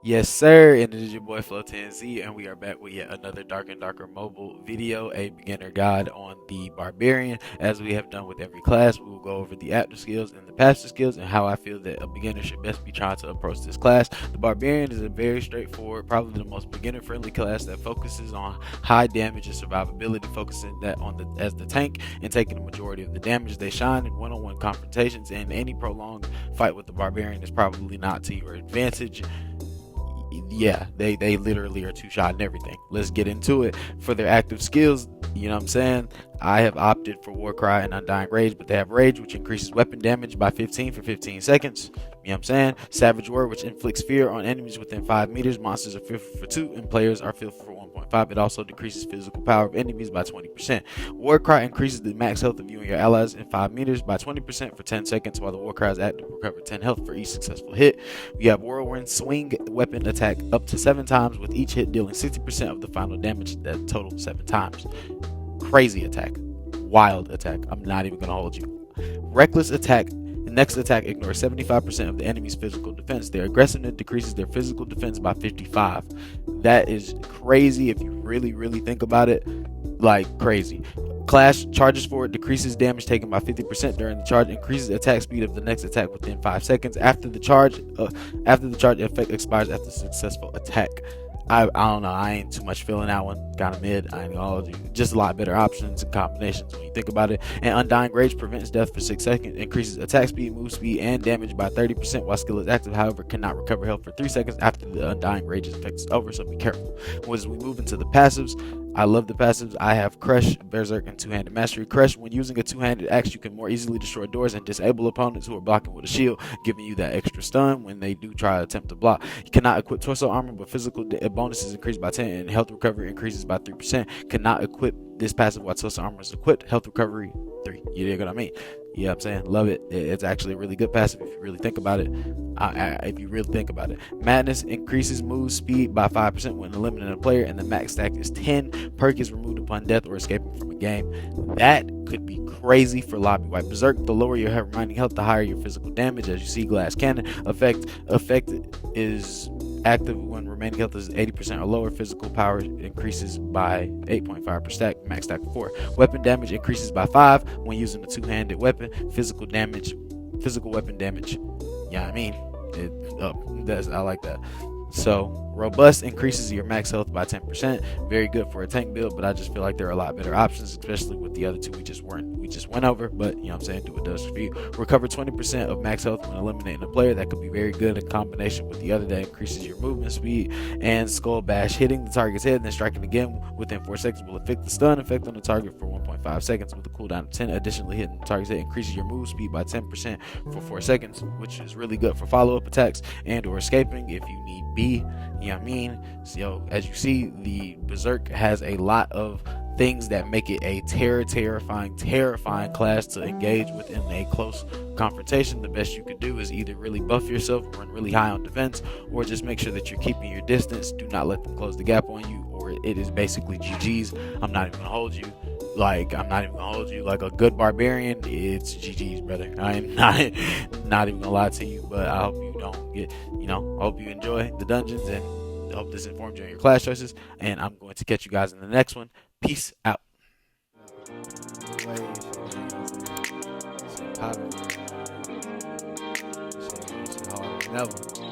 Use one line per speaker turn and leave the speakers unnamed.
Yes, sir. And it is your boy Flow10Z, and we are back with yet another Dark and Darker mobile video, a beginner guide on the Barbarian. As we have done with every class, we will go over the active skills and the passive skills and how I feel that a beginner should best be trying to approach this class. The Barbarian is a very straightforward, probably the most beginner-friendly class that focuses on high damage and survivability, focusing that on the as the tank and taking the majority of the damage. They shine in one-on-one confrontations, and any prolonged fight with the Barbarian is probably not to your advantage. Yeah, they literally are two shot and everything. Let's get into it. For their active skills, you know what I'm saying, I have opted for Warcry and Undying Rage, but they have Rage, which increases weapon damage by 15 for 15 seconds. You know what I'm saying? Savage Word, which inflicts fear on enemies within 5 meters. Monsters are fearful for 2 and players are fearful for 1.5. It also decreases physical power of enemies by 20%. Warcry increases the max health of you and your allies in 5 meters by 20% for 10 seconds, while the Warcry is active to recover 10 health for each successful hit. We have Whirlwind Swing, weapon attack up to 7 times, with each hit dealing 60% of the final damage. That total 7 times. Crazy attack. Wild attack. I'm not even gonna hold you. Reckless attack. The next attack ignores 75% of the enemy's physical defense. Their aggressiveness decreases their physical defense by 55. That is crazy if you really think about it. Like crazy. Clash charges forward, decreases damage taken by 50% during the charge, increases attack speed of the next attack within 5 seconds. After the charge effect expires after successful attack. I don't know. I ain't too much feeling that one. Kind of mid. I ain't gonna hold you. Just a lot better options and combinations when you think about it. And Undying Rage prevents death for 6 seconds, increases attack speed, move speed, and damage by 30% while skill is active. However, cannot recover health for 3 seconds after the Undying Rage's effect is over, so be careful. As we move into the passives, I love the passives. I have Crush, Berserk, and Two-Handed Mastery. Crush, when using a two-handed axe, you can more easily destroy doors and disable opponents who are blocking with a shield, giving you that extra stun when they do try to attempt to block. You cannot equip torso armor, but physical bonuses increase by 10 and health recovery increases by 3%. Cannot equip this passive while torso armor is equipped. Health recovery 3. You dig what I mean? Yeah, I'm saying, love it. It's actually a really good passive if you really think about it. Madness increases move speed by 5% when eliminating a player, and the max stack is 10. Perk is removed upon death or escaping from a game. That could be crazy for lobby wipe. Berserk, the lower your remaining health, the higher your physical damage. As you see, glass cannon effect is active when remaining health is 80% or lower. Physical power increases by 8.5 per stack, max stack 4. Weapon damage increases by 5 when using a two-handed weapon. Physical weapon damage. Yeah, I mean, I like that. So robust increases your max health by 10%. Very good for a tank build, but I just feel like there are a lot better options, especially with the other two we just went over. But you know what I'm saying, do what it does for you. Recover 20% of max health when eliminating a player. That could be very good in combination with the other that increases your movement speed. And skull bash, hitting the target's head and then striking again within 4 seconds will affect the stun effect on the target for 1.5 seconds with a cooldown of 10. Additionally, hitting the target's head increases your move speed by 10% for 4 seconds, which is really good for follow-up attacks and or escaping if you need be. You know what I mean? So as you see, the Berserk has a lot of things that make it a terrifying class to engage within a close confrontation. The best you could do is either really buff yourself, run really high on defense, or just make sure that you're keeping your distance. Do not let them close the gap on you, or it is basically GG's. I'm not even gonna hold you. Like a good barbarian, it's GG's, brother. I am not even gonna lie to you, but I hope you don't get, I hope you enjoy the dungeons, and I hope this informed you on your class choices. And I'm going to catch you guys in the next one. Peace out. Never.